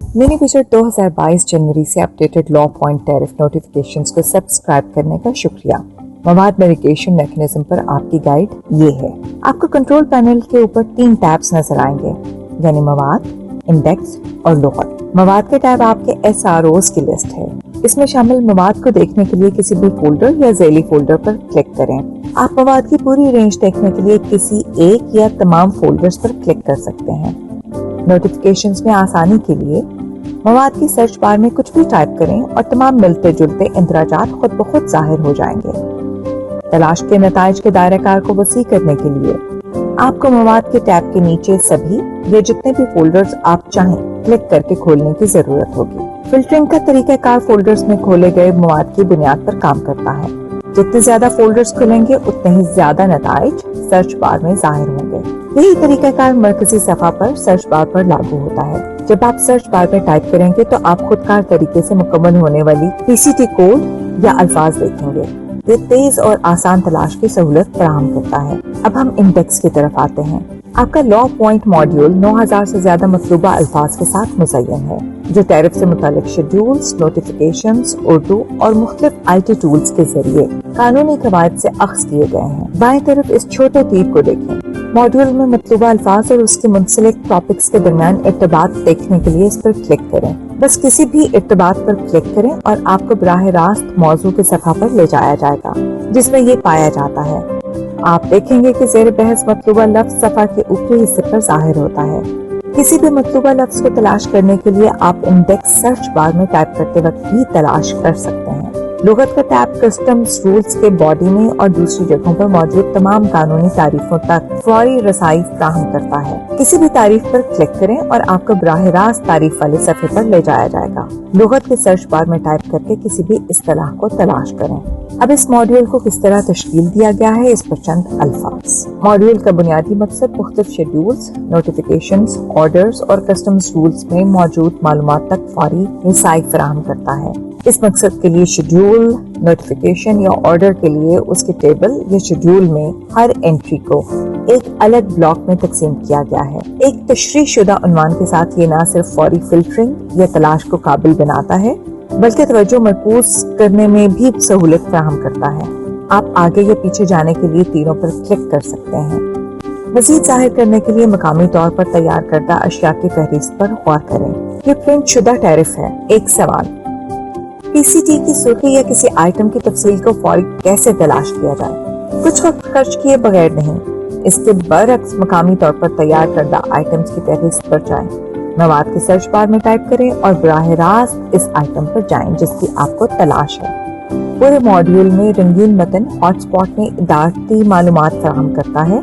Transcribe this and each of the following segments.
Mini budget 2022 जनवरी से updated law point tariff notifications को subscribe करने का शुक्रिया। मवाद नेविगेशन मैकेनिज्म पर आपकी गाइड ये है। आपको कंट्रोल पैनल के ऊपर 3 टैब्स नजर आएंगे, यानी मवाद, इंडेक्स और लुगत। मवाद के टैब आपके SROs की लिस्ट है। इसमें शामिल मवाद को देखने के लिए किसी भी फोल्डर या ज़ैली फोल्डर पर क्लिक करें। आप मवाद की पूरी रेंज देखने के लिए किसी एक या तमाम फोल्डर्स पर क्लिक कर सकते हैं। नोटिफिकेशंस में आसानी के लिए मवाद की सर्च बार में कुछ भी टाइप करें और तमाम मिलते जुलते इंदराजात खुद ब खुद जाहिर हो जाएंगे। तलाश के नताइज के दायरेकार को वसी करने के लिए आपको मवाद के टैब के नीचे सभी या जितने भी फोल्डर्स आप चाहें क्लिक करके खोलने की जरूरत होगी। फिल्टरिंग का तरीकाकार फोल्डर्स में खोले गए मवाद की बुनियाद पर काम करता है। जितने ज्यादा फोल्डर्स खुलेंगे उतने ही ज्यादा नताइज सर्च बार में जाहिर होंगे। यही तरीकाकार मरकजी सफा पर सर्च बार पर लागू होता है। जब आप सर्च बार में टाइप करेंगे तो आप खुदकार तरीके से मुकम्मल होने वाली PCT कोड या अल्फाज देखेंगे। ये तेज और आसान तलाश की सहूलत फराहम करता है। अब हम इंडेक्स की तरफ आते हैं। आपका लॉ पॉइंट मॉड्यूल 9000 से ज्यादा मतलूबा अल्फाज के साथ मुज़य्यन है, जो टैरिफ से मुतालिक शेड्यूल्स, नोटिफिकेशंस, उर्दू और मुख्तलिफ IT टूल्स के जरिए कानूनी कवायद से अख्ज़ किए गए हैं। बाएं तरफ इस छोटे तीर को देखें। मॉड्यूल में मतलूबा अल्फाज और उसके मुंसलिक टॉपिक्स के दरमियान इर्तिबात देखने के लिए इस पर क्लिक करें। बस किसी भी इर्तिबात पर क्लिक करें और आपको बराह रास्त मौजू के सफ़ा पर ले जाया जाएगा जिसमें ये पाया जाता है। आप देखेंगे कि ज़ेर बहस मतलूबा लफ्ज़ सफ़ा के ऊपरी हिस्से पर जाहिर होता है। किसी भी मतलूबा लफ्ज़ को तलाश करने के लिए आप इंडेक्स सर्च बार में टाइप करते वक्त भी तलाश कर सकते हैं। लुगत का टैब कस्टम्स रूल्स के बॉडी में और दूसरी जगहों पर मौजूद तमाम कानूनी तारीफों तक फौरी रसाई फराहम करता है। किसी भी तारीफ पर क्लिक करें और आपको बराह रास्त तारीफ वाले सफ़े पर ले जाया जाएगा। लुगत के सर्च बार में टाइप करके किसी भी इस्तिलाह को तलाश करें। अब इस मॉड्यूल को किस तरह तश्कील दिया गया है, इस पर चंद अल्फाज। मॉड्यूल का बुनियादी मकसद मुख्तलिफ शेड्यूल्स, नोटिफिकेशंस, ऑर्डर्स और कस्टम्स रूल्स में मौजूद मालूमात तक फौरी रसाई फराहम करता है। इस मकसद के लिए शेड्यूल, नोटिफिकेशन या ऑर्डर के लिए उसके टेबल या शेड्यूल में हर एंट्री को एक अलग ब्लॉक में तकसीम किया गया है। एक तशरीह शुदा उन्वान के साथ ये न सिर्फ फौरी फिल्टरिंग या तलाश को काबिल बनाता है, बल्कि तवज्जो मरकूज करने में भी सहूलत फराहम करता है। आप आगे या पीछे जाने के लिए तीरों पर क्लिक कर सकते हैं। मजीद जाहिर करने के लिए मकामी तौर पर तैयार करदा अशिया की फहरिस्त पर गौर करें। ये प्रिंट शुदा टैरिफ है। एक सवाल, PCT की सुर्खी या किसी आइटम की तफसील को फौरी कैसे तलाश किया जाए? कुछ वक्त खर्च किए बगैर नहीं, इसके बरअक्स मकामी तौर पर तैयार करदा आइटम्स की फहरिस्त पर जाएं। मवाद के सर्च बार में टाइप करें और बराह रास्त इस आइटम पर जाएं जिसकी आपको तलाश है। पूरे मॉड्यूल में रंगीन मतन हॉटस्पॉट में इदारती मालूमात फराहम करता है।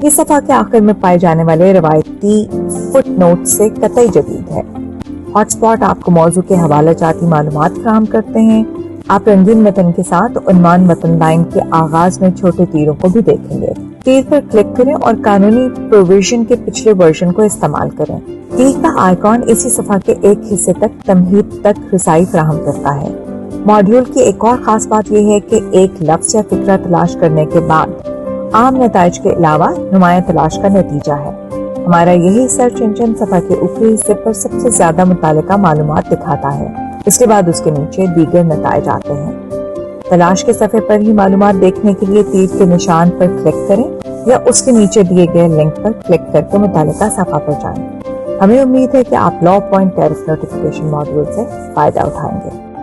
ये सफ़ा के आखिर में पाए जाने वाले रवायती फुटनोट से कतई जदीद है। हॉटस्पॉट आपको मौजू के हवाला जाती मालूमात फराहम करते हैं। आप रंगीन मतन के साथ उन्वान मतन लाइन के आगाज में छोटे तीरों को भी देखेंगे। तीर पर क्लिक करें और कानूनी प्रोविजन के पिछले वर्जन को इस्तेमाल करें। तीर का आइकॉन इसी सफ़ा के एक हिस्से तक तमहीद तक रसाई फराहम करता है। मॉड्यूल की एक और खास बात यह है कि एक लफ्ज़ या फिक्रा तलाश करने के बाद आम नताइज के अलावा नुमाया तलाश का नतीजा है। हमारा यही सर्च इंजन सफ़ा के ऊपरी हिस्से पर सबसे ज्यादा मुतालिका मालूमात दिखाता है। इसके बाद उसके नीचे दीगर नताइज आते हैं। तलाश के सफ़े पर ही मालूमात देखने के लिए तीर के निशान पर क्लिक करें या उसके नीचे दिए गए लिंक पर क्लिक करके मुतालिका सफ़ा पर जाएं। हमें उम्मीद है कि आप law point tariff notification module से फायदा उठाएंगे।